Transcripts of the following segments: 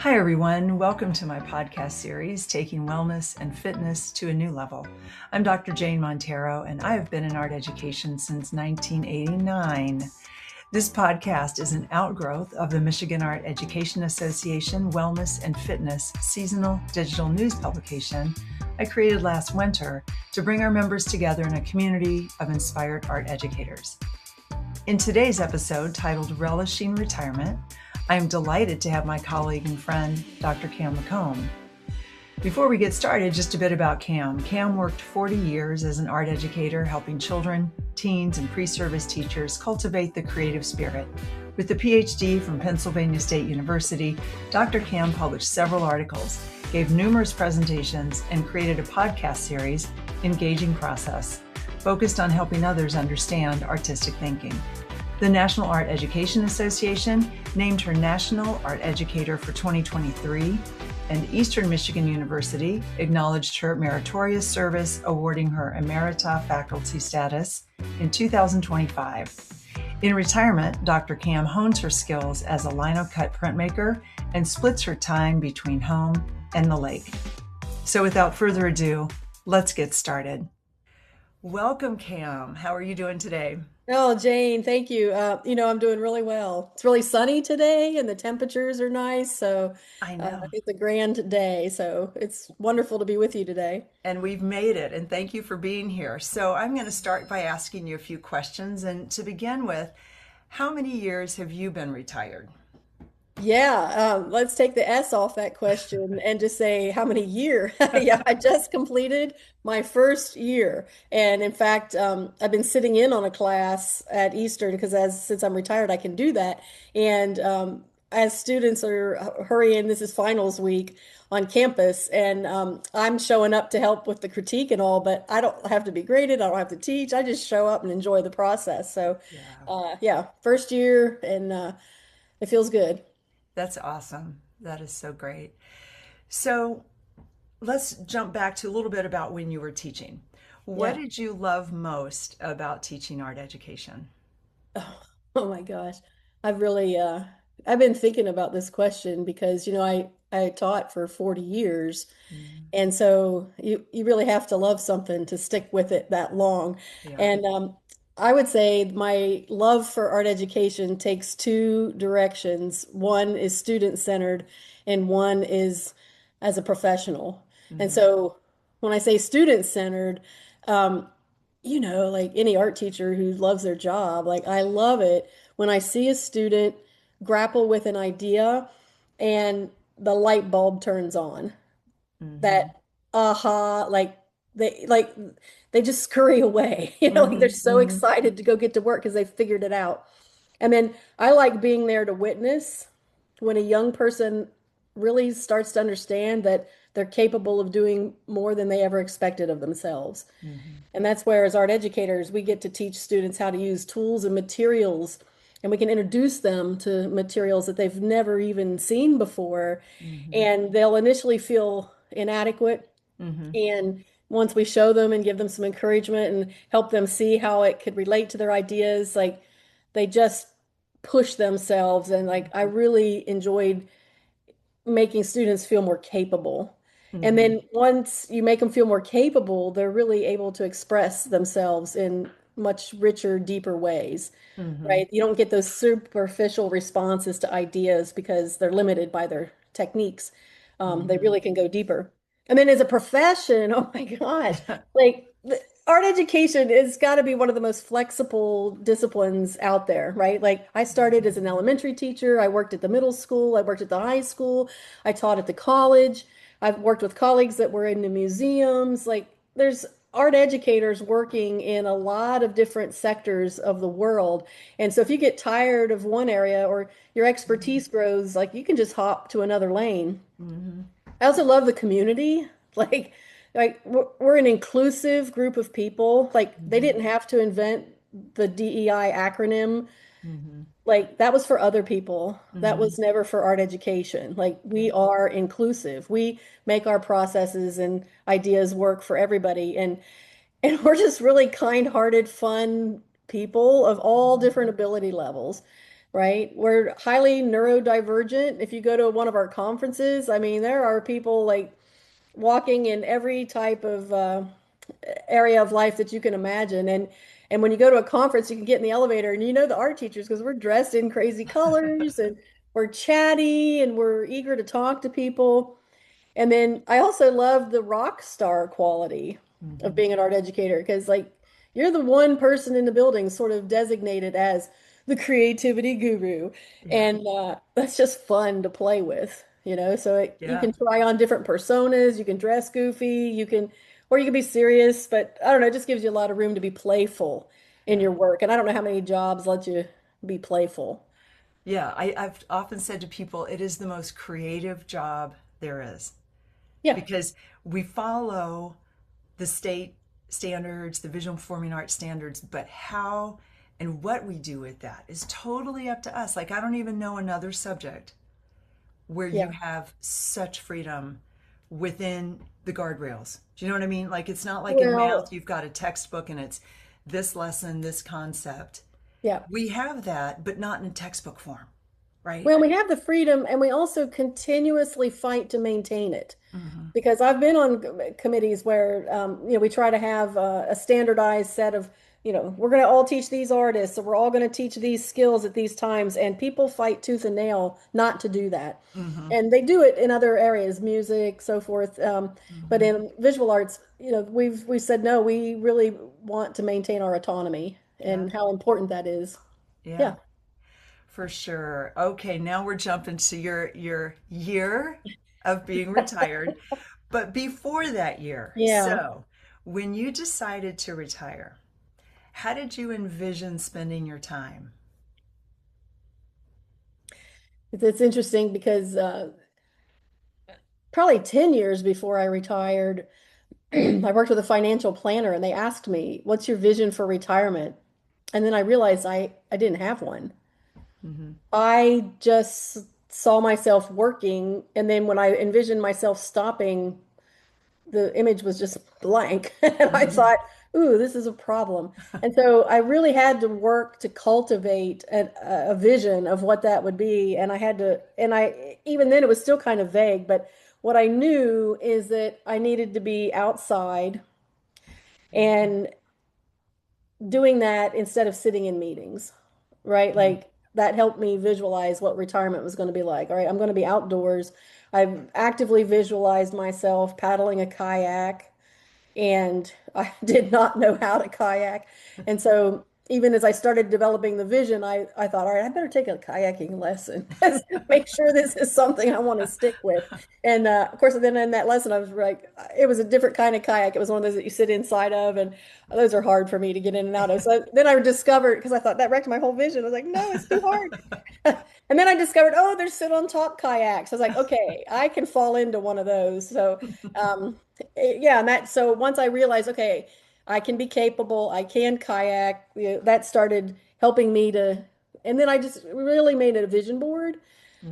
Hi, everyone. Welcome to my podcast series, Taking Wellness and Fitness to a New Level. I'm Dr. Jane Montero, and I have been in art education since 1989. This podcast is an outgrowth of the Michigan Art Education Association Wellness and Fitness seasonal digital news publication I created last winter to bring our members together in a community of inspired art educators. In today's episode, titled Relishing Retirement, I am delighted to have my colleague and friend, Dr. McComb. Before we get started, just a bit about Cam. Cam worked 40 years as an art educator, helping children, teens, and pre-service teachers cultivate the creative spirit. With a PhD from Pennsylvania State University, Dr. Cam published several articles, gave numerous presentations, and created a podcast series, Engaging Process, focused on helping others understand artistic thinking. The National Art Education Association named her National Art Educator for 2023, and Eastern Michigan University acknowledged her meritorious service, awarding her Emerita faculty status in 2025. In retirement, Dr. Cam hones her skills as a lino-cut printmaker and splits her time between home and the lake. So without further ado, let's get started. Welcome, Cam. How are you doing today? Oh, Jane, thank you. I'm doing really well. It's really sunny today and the temperatures are nice. So I know. it's a grand day. So it's wonderful to be with you today. And we've made it, and thank you for being here. So I'm going to start by asking you a few questions. And to begin with, how many years have you been retired? Yeah, let's take the S off that question and just say how many year. Yeah, I just completed my first year. And in fact, I've been sitting in on a class at Eastern because since I'm retired, I can do that. And as students are hurrying, this is finals week on campus, and I'm showing up to help with the critique and all, but I don't have to be graded. I don't have to teach. I just show up and enjoy the process. So, Yeah, yeah, first year, and it feels good. that's awesome. That is so great. So let's jump back to a little bit about when you were teaching. What Yeah. did you love most about teaching art education? Oh, oh my gosh. I've really I've been thinking about this question because I taught for 40 years, Mm, and so you really have to love something to stick with it that long. yeah. And I would say my love for art education takes two directions. One is student-centered and one is as a professional. And Hmm. so when I say student-centered, um, like any art teacher who loves their job, like I love it when I see a student grapple with an idea and the light bulb turns on. That Hmm. aha, like they just scurry away. Like they're Hmm. so Hmm. excited to go get to work because they figured it out. And then I like being there to witness when a young person really starts to understand that they're capable of doing more than they ever expected of themselves. Hmm. And that's where, as art educators, we get to teach students how to use tools and materials, and we can introduce them to materials that they've never even seen before. Hmm. And they'll initially feel inadequate. Hmm. And once we show them and give them some encouragement and help them see how it could relate to their ideas, like they just push themselves. And like I really enjoyed making students feel more capable. And Hmm. then once you make them feel more capable, they're really able to express themselves in much richer, deeper ways, Hmm. right? You don't get those superficial responses to ideas because they're limited by their techniques. They Hmm. really can go deeper. And then as a profession, oh my gosh, like art education has got to be one of the most flexible disciplines out there, right? Like I started as an elementary teacher, I worked at the middle school, I worked at the high school, I taught at the college, I've worked with colleagues that were in the museums. Like there's art educators working in a lot of different sectors of the world. And so if you get tired of one area or your expertise grows, like you can just hop to another lane. Hmm. I also love the community. Like we're an inclusive group of people. Like they Hmm. didn't have to invent the DEI acronym. Hmm. Like that was for other people. That Hmm. was never for art education. Like Yeah. we are inclusive. We make our processes and ideas work for everybody. And we're just really kind-hearted, fun people of all different ability levels. right? We're highly neurodivergent. If you go to one of our conferences, I mean, there are people like walking in every type of area of life that you can imagine. And when you go to a conference, you can get in the elevator and you know the art teachers because we're dressed in crazy colors and we're chatty and we're eager to talk to people. And then I also love the rock star quality of Hmm. being an art educator because, like, you're the one person in the building sort of designated as the creativity guru. Yeah. And that's just fun to play with, you know? So you Yeah. can try on different personas, you can dress goofy, or you can be serious, but I don't know, it just gives you a lot of room to be playful in Yeah. your work. And I don't know how many jobs let you be playful. Yeah. I've often said to people, it is the most creative job there is Yeah. because we follow the state standards, the visual performing arts standards, but how and what we do with that is totally up to us. Like, I don't even know another subject where you Yeah. have such freedom within the guardrails. Do you know what I mean? Like, it's not like in math, Well, you've got a textbook and it's this lesson, this concept. yeah. We have that, but not in textbook form, right? Well, we have the freedom and we also continuously fight to maintain it. Hmm. Because I've been on committees where, we try to have a standardized set of, we're going to all teach these artists, so we're all going to teach these skills at these times, and people fight tooth and nail not to do that. Hmm. And they do it in other areas, music, so forth. But Hmm. in visual arts, we said no, we really want to maintain our autonomy Yeah. and how important that is. Yeah. Yeah, For sure. Okay, now we're jumping to your year of being retired. But before that year, yeah. so when you decided to retire, how did you envision spending your time? It's interesting because probably 10 years before I retired, I worked with a financial planner and they asked me, "What's your vision for retirement?" And then I realized I didn't have one. Hmm. I just saw myself working, and then when I envisioned myself stopping, the image was just blank. And I Hmm. thought, ooh, this is a problem. And so I really had to work to cultivate a vision of what that would be. And I had to, and I, even then it was still kind of vague, but what I knew is that I needed to be outside and doing that instead of sitting in meetings, right? Like that helped me visualize what retirement was going to be like. All right, I'm going to be outdoors. I've actively visualized myself paddling a kayak and I did not know how to kayak. And so even as I started developing the vision, I thought, all right, I better take a kayaking lesson. Make sure this is something I want to stick with. And of course, then in that lesson, I was like, it was a different kind of kayak. It was one of those that you sit inside of, and those are hard for me to get in and out of. So then I discovered, because I thought that wrecked my whole vision. I was like, no, it's too hard. And then I discovered, oh, there's sit on top kayaks. I was like, okay, I can fall into one of those. So, yeah, and so once I realized, okay, I can be capable, I can kayak, that started helping me to, and then I just really made it a vision board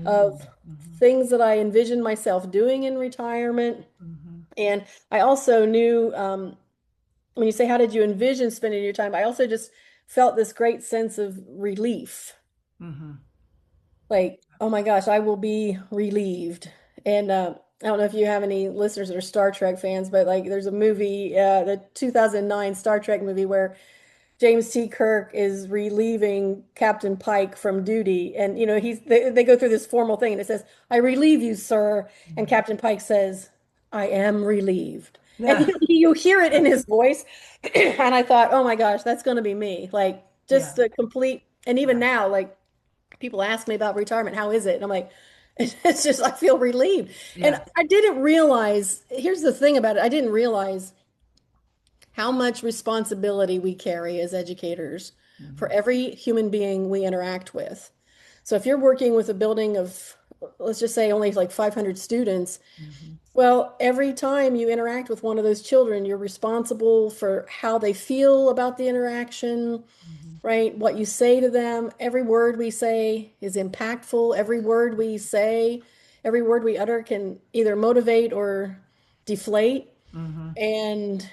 of Hmm. things that I envisioned myself doing in retirement. Hmm. And I also knew, when you say, how did you envision spending your time? I also just felt this great sense of relief. Hmm. Like, oh my gosh, I will be relieved. And I don't know if you have any listeners that are Star Trek fans, but like there's a movie, the 2009 Star Trek movie where James T. Kirk is relieving Captain Pike from duty. And, they go through this formal thing and it says, "I relieve you, sir." And Captain Pike says, "I am relieved." And Yeah. you hear it in his voice. And I thought, oh my gosh, that's going to be me. Like Yeah. just a complete, and even Yeah. now, like, people ask me about retirement, how is it? And I'm like, it's just, I feel relieved. And Yeah. I didn't realize, here's the thing about it, I didn't realize how much responsibility we carry as educators for Hmm. every human being we interact with. So if you're working with a building of, let's just say only like 500 students, Hmm. well, every time you interact with one of those children, you're responsible for how they feel about the interaction, Hmm. right? What you say to them, every word we say is impactful. Every word we say, every word we utter can either motivate or deflate. Hmm. And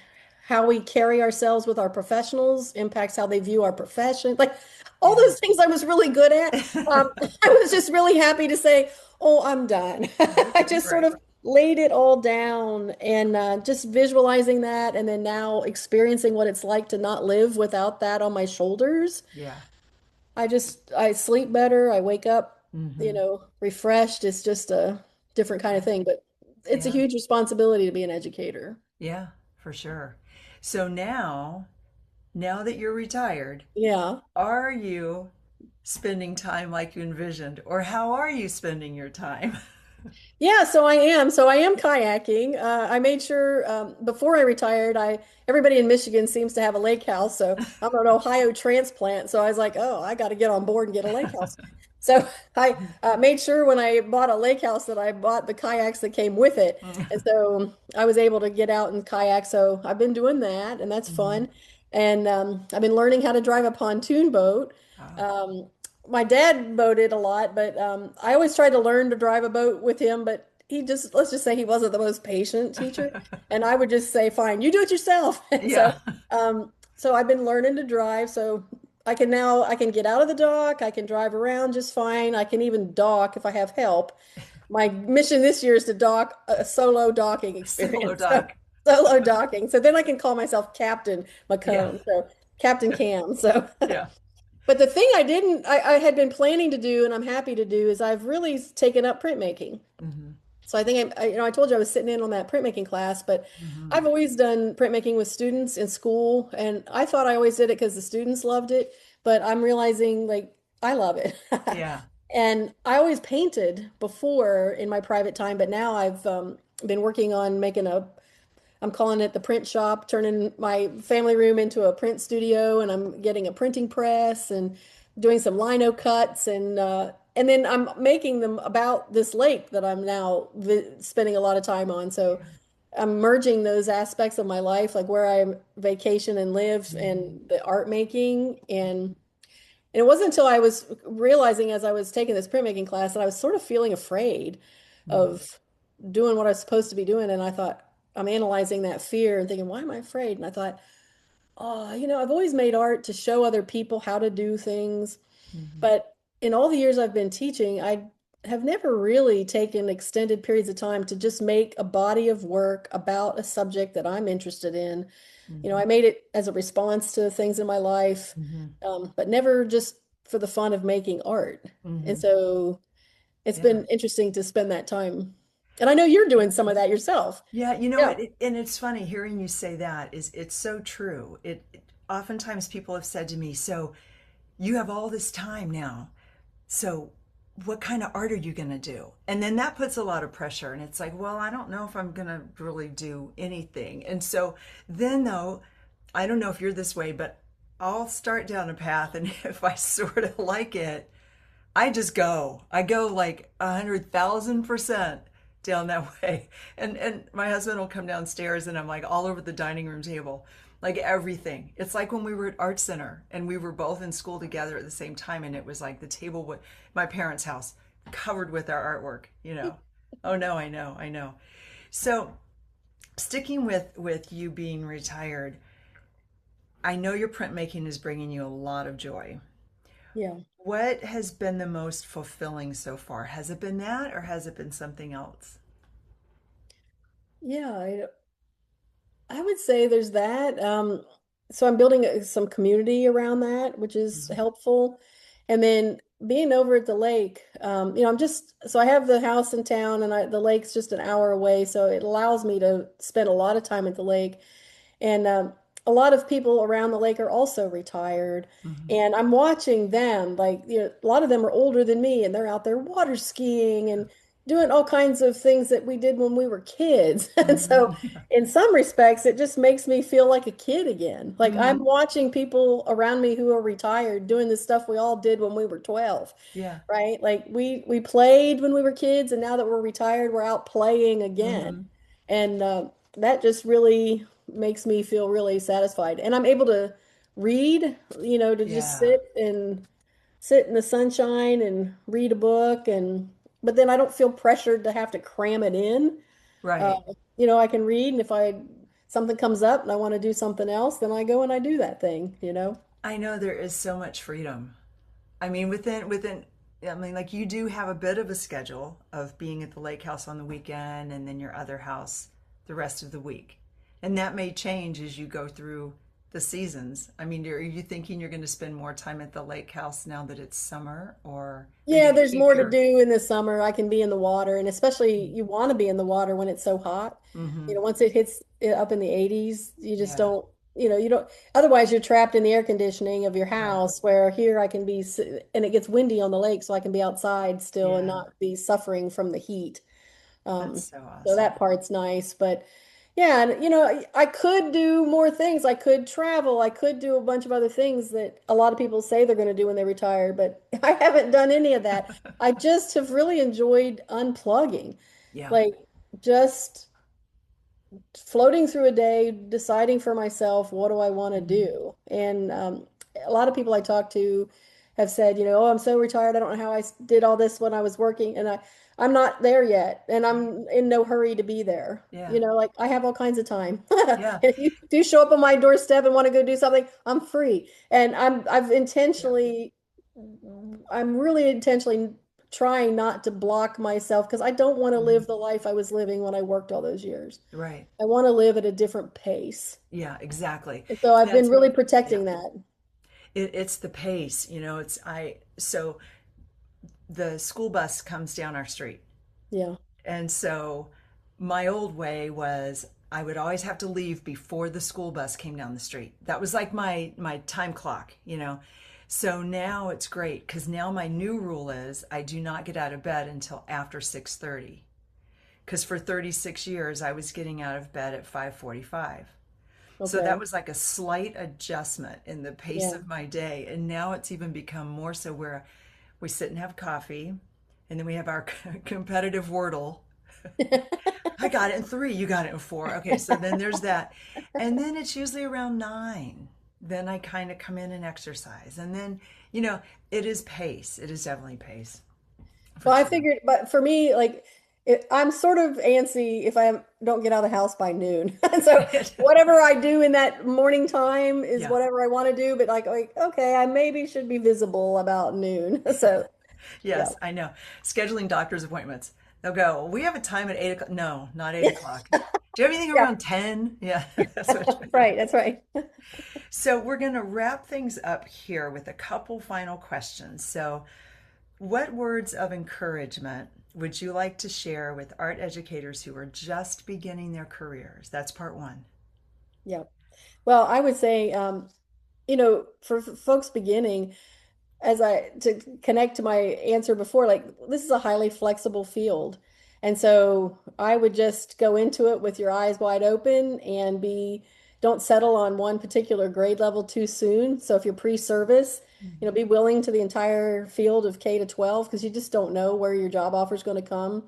how we carry ourselves with our professionals impacts how they view our profession. Like all Yeah. those things I was really good at. I was just really happy to say, oh, I'm done. I Okay, just sort great. of laid it all down and just visualizing that and then now experiencing what it's like to not live without that on my shoulders. Yeah. I sleep better. I wake up, Mm-hmm. refreshed. It's just a different kind of Yeah. thing, but it's a Yeah. huge responsibility to be an educator. Yeah, for sure. So now that you're retired, Yeah. are you spending time like you envisioned, or how are you spending your time? Yeah, so I am. So I am kayaking. I made sure before I retired, I everybody in Michigan seems to have a lake house. So I'm an Ohio transplant. So I was like, oh, I got to get on board and get a lake house. So I made sure when I bought a lake house that I bought the kayaks that came with it. And so I was able to get out and kayak. So I've been doing that, and that's Mm-hmm. fun. And I've been learning how to drive a pontoon boat. Oh, Um, my dad boated a lot, but I always tried to learn to drive a boat with him, but let's just say he wasn't the most patient teacher. And I would just say, fine, you do it yourself. And so, yeah. so I've been learning to drive. So I can get out of the dock. I can drive around just fine. I can even dock if I have help. My mission this year is to dock a solo docking Solo experience. So dog. solo docking. So then I can call myself Captain Yeah. McComb. So Captain Cam. So Yeah. but the thing I had been planning to do, and I'm happy to do, is I've really taken up printmaking. Mm-hmm. So I think I told you I was sitting in on that printmaking class, but Mm-hmm. I've always done printmaking with students in school, and I thought I always did it because the students loved it, but I'm realizing like I love it. Yeah. And I always painted before in my private time, but now I've been working on making I'm calling it the print shop, turning my family room into a print studio, and I'm getting a printing press and doing some lino cuts and then I'm making them about this lake that I'm now vi spending a lot of time on. So I'm merging those aspects of my life, like where I vacation and live Mm-hmm. and the art making and it wasn't until I was realizing as I was taking this printmaking class that I was sort of feeling afraid Mm-hmm. of doing what I was supposed to be doing. And I thought, I'm analyzing that fear and thinking, why am I afraid? And I thought, oh, I've always made art to show other people how to do things. Mm-hmm. But in all the years I've been teaching, I have never really taken extended periods of time to just make a body of work about a subject that I'm interested in. Mm-hmm. I made it as a response to things in my life, Mm-hmm. but never just for the fun of making art. And Mm-hmm. so it's Yeah. been interesting to spend that time. And I know you're doing some of that yourself. Yeah, Yeah. and it's funny hearing you say that is it's so true. Oftentimes people have said to me, "So you have all this time now. So what kind of art are you going to do?" And then that puts a lot of pressure and it's like, "Well, I don't know if I'm going to really do anything." And so then though, I don't know if you're this way, but I'll start down a path and if I sort of like it, I just go. I go like 100,000% down that way. And my husband will come downstairs and I'm like all over the dining room table, like everything. It's like when we were at Art Center and we were both in school together at the same time, and it was like the table with my parents' house covered with our artwork. Oh no, I know. So sticking with you being retired, I know your printmaking is bringing you a lot of joy. Yeah. What has been the most fulfilling so far? Has it been that or has it been something else? Yeah. I would say there's that. So I'm building some community around that, which is Mhm. helpful. And then being over at the lake, so I have the house in town and the lake's just an hour away. So it allows me to spend a lot of time at the lake. And a lot of people around the lake are also retired. Mhm. And I'm watching them, like, a lot of them are older than me and they're out there water skiing and doing all kinds of things that we did when we were kids. And so, Mhm. Yeah. in some respects, it just makes me feel like a kid again. Like I'm Mhm. watching people around me who are retired doing the stuff we all did when we were 12, Yeah. right? Like we played when we were kids, and now that we're retired, we're out playing again. Mhm. And that just really makes me feel really satisfied. And I'm able to read, to just Yeah. sit in the sunshine and read a book but then I don't feel pressured to have to cram it in. Uh, Right. I can read and if I something comes up and I want to do something else, then I go and I do that thing, you know? I know there is so much freedom. I mean, I mean, like you do have a bit of a schedule of being at the lake house on the weekend and then your other house the rest of the week. And that may change as you go through the seasons. I mean, are you thinking you're going to spend more time at the lake house now that it's summer, or are you Yeah, going to there's keep more to your, do in the summer. I can be in the water, and especially you want to be in the water when it's so hot. mm-hmm, You know, once it hits it up in the 80s, you just yeah, don't, you don't, otherwise you're trapped in the air conditioning of your right, house where here I can be, and it gets windy on the lake, so I can be outside still and yeah, not be suffering from the heat. that's Um, so so awesome. that part's nice, but yeah, and I could do more things. I could travel. I could do a bunch of other things that a lot of people say they're going to do when they retire, but I haven't done any of that. I just have really enjoyed unplugging, Yeah. like just floating through a day, deciding for myself, what do I want to Mm-hmm. do? And a lot of people I talk to have said, oh, I'm so retired. I don't know how did all this when I was working. And I'm not there yet. And I'm in no hurry to be there. Yeah. Like I have all kinds of time. Yeah. If you show up on my doorstep and want to go do something, I'm free. And Yeah. I'm really intentionally trying not to block myself because I don't want to Mm-hmm. live the life I was living when I worked all those years. Right. I want to live at a different pace. Yeah, exactly. And so I've been That's really yeah. protecting that. It's the pace, it's so the school bus comes down our street. Yeah. And so my old way was I would always have to leave before the school bus came down the street. That was like my time clock. So now it's great because now my new rule is I do not get out of bed until after 6:30. Because for 36 years I was getting out of bed at 5:45. So that Okay. was like a slight adjustment in the pace Yeah. of my day. And now it's even become more so where we sit and have coffee and then we have our competitive wordle. I got it in three, you got it in four. Okay, so then there's that. And then it's usually around 9. Then I kind of come in and exercise. And then, it is pace. It is definitely pace for Well, I sure. figured, but for me, like, I'm sort of antsy if I don't get out of the house by noon. So whatever I do in that morning time is Yeah. whatever I want to do. But like, okay, I maybe should be visible about noon. So yeah. Yes, I know. Scheduling doctor's appointments. They'll go, we have a time at 8 o'clock. No, not 8 o'clock. Do you have anything Yeah. around 10? Yeah, that's what. Right. That's right. So we're going to wrap things up here with a couple final questions. So, what words of encouragement would you like to share with art educators who are just beginning their careers? That's part one. Yeah. Well, I would say, for folks beginning, to connect to my answer before, like this is a highly flexible field. And so I would just go into it with your eyes wide open and don't settle on one particular grade level too soon. So if you're pre-service, Mhm. be willing to the entire field of K to 12 because you just don't know where your job offer is going to come.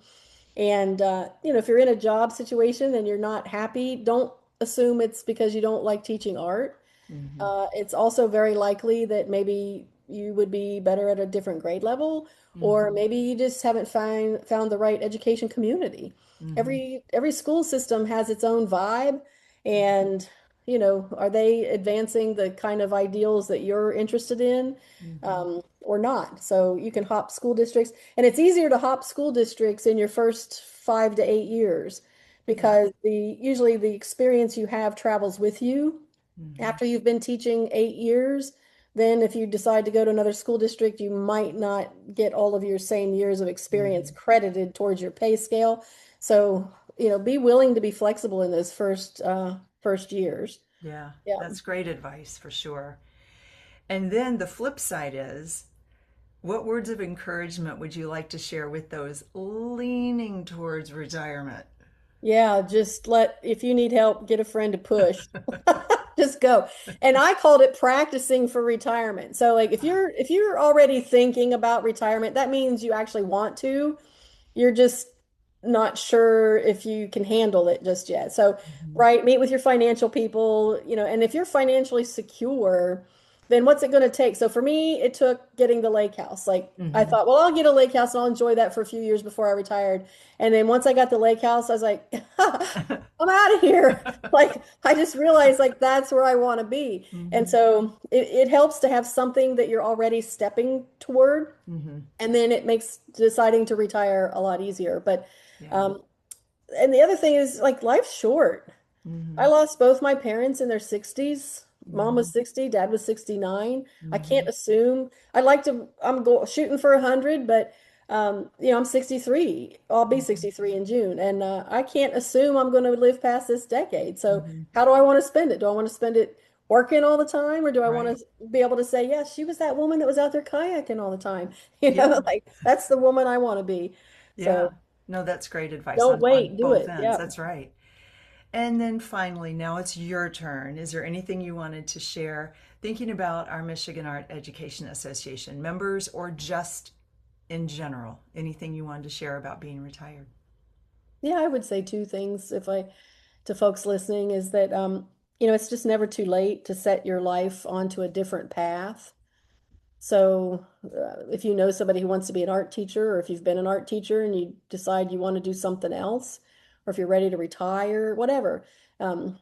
And if you're in a job situation and you're not happy, don't assume it's because you don't like teaching art. Mhm. It's also very likely that maybe you would be better at a different grade level, or Mhm. maybe you just haven't found the right education community. Mhm. Every school system has its own vibe, and are they advancing the kind of ideals that you're interested in, Mhm. or not? So you can hop school districts, and it's easier to hop school districts in your first 5 to 8 years Yeah. because usually the experience you have travels with you Mhm. after you've been teaching 8 years. Then if you decide to go to another school district, you might not get all of your same years of experience Mhm. credited towards your pay scale. So, be willing to be flexible in those first years. Yeah, Yeah. that's great advice for sure. And then the flip side is, what words of encouragement would you like to share with those leaning towards retirement? Yeah, if you need help, get a friend to push. Just go. And I called it practicing for retirement. So like if you're already thinking about retirement, that means you actually want to. You're just not sure if you can handle it just yet. So, Mhm. right, meet with your financial people, and if you're financially secure, then what's it going to take? So for me, it took getting the lake house. Like I Mm-hmm. thought, well, I'll get a lake house and I'll enjoy that for a few years before I retired. And then once I got the lake house, I was like, I'm out of here. Like I just realized like that's where I want to be. And Mm-hmm. so it helps to have something that you're already stepping toward. Mm-hmm. And then it makes deciding to retire a lot easier. But Yeah. um, and the other thing is like life's short. I Mm-hmm. lost both my parents in their 60s. Mom Mm-hmm. was 60, dad was 69. I Mm-hmm. can't assume. I'd like to, shooting for 100, but I'm 63. I'll be Mm-hmm. 63 in June, and I can't assume I'm going to live past this decade. So, Mm-hmm. how do I want to spend it? Do I want to spend it working all the time, or do I want Right. to be able to say, yeah, she was that woman that was out there kayaking all the time? Yeah. Like that's the woman I want to be. Yeah. So, No, that's great advice don't on wait, do both it. ends. Yeah. That's right. And then finally, now it's your turn. Is there anything you wanted to share thinking about our Michigan Art Education Association members or just in general? Anything you wanted to share about being retired? Yeah, I would say two things if I to folks listening is that it's just never too late to set your life onto a different path. So, if you know somebody who wants to be an art teacher, or if you've been an art teacher and you decide you want to do something else, or if you're ready to retire, whatever. Um,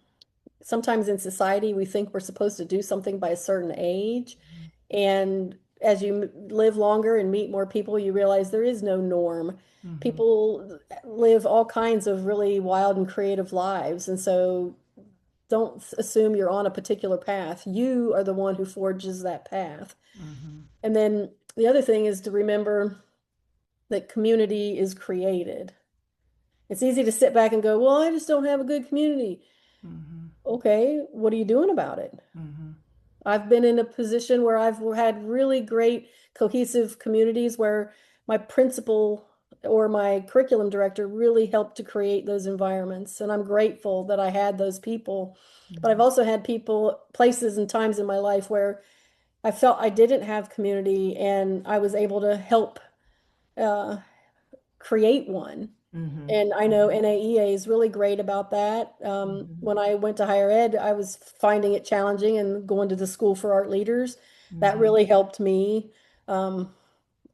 Sometimes in society we think we're supposed to do something by a certain age, and as you live longer and meet more people, you realize there is no norm. Mm-hmm. People live all kinds of really wild and creative lives, and so don't assume you're on a particular path. You are the one who forges that path. Mm-hmm. And then the other thing is to remember that community is created. It's easy to sit back and go, well, I just don't have a good community. Mm-hmm. Okay, what are you doing about it? Mm-hmm. I've been in a position where I've had really great cohesive communities where my principal or my curriculum director really helped to create those environments. And I'm grateful that I had those people. But I've Mm-hmm. also had people, places, and times in my life where I felt I didn't have community and I was able to help uh, create one. Mm-hmm. And I know Mm-hmm. NAEA is really great about that. Mm-hmm. When I went to higher ed, I was finding it challenging and going to the School for Art Leaders. That Mm-hmm. really helped me um,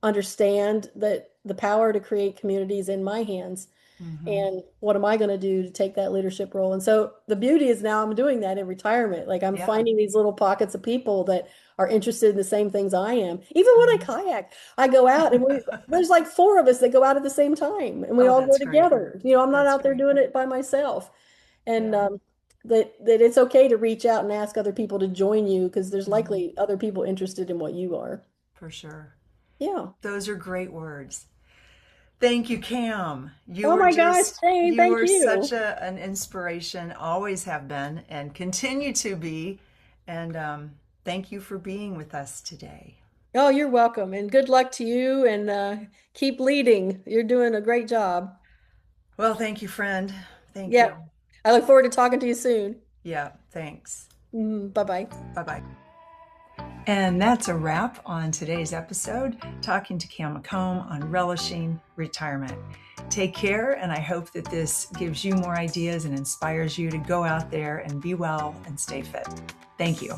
understand that the power to create communities in my hands. Mm-hmm. And what am I going to do to take that leadership role? And so the beauty is now I'm doing that in retirement. Like I'm Yeah. finding these little pockets of people that are interested in the same things I am. Even when I Mm-hmm. kayak, I go out and there's like four of us that go out at the same time and we Oh, all go that's great. together. I'm not That's out there great. doing it by myself. And Yeah. that it's okay to reach out and ask other people to join you because there's Mm-hmm. likely other people interested in what you are. For sure. Yeah. Those are great words. Thank you, Cam. Oh my gosh, Jane, You thank are such you. an inspiration, always have been, and continue to be. And thank you for being with us today. Oh, you're welcome, and good luck to you, and keep leading. You're doing a great job. Well, thank you, friend. Thank you. Yep. I look forward to talking to you soon. Yeah, thanks. Bye-bye. Bye bye. And that's a wrap on today's episode, talking to Cam McComb on relishing retirement. Take care, and I hope that this gives you more ideas and inspires you to go out there and be well and stay fit. Thank you.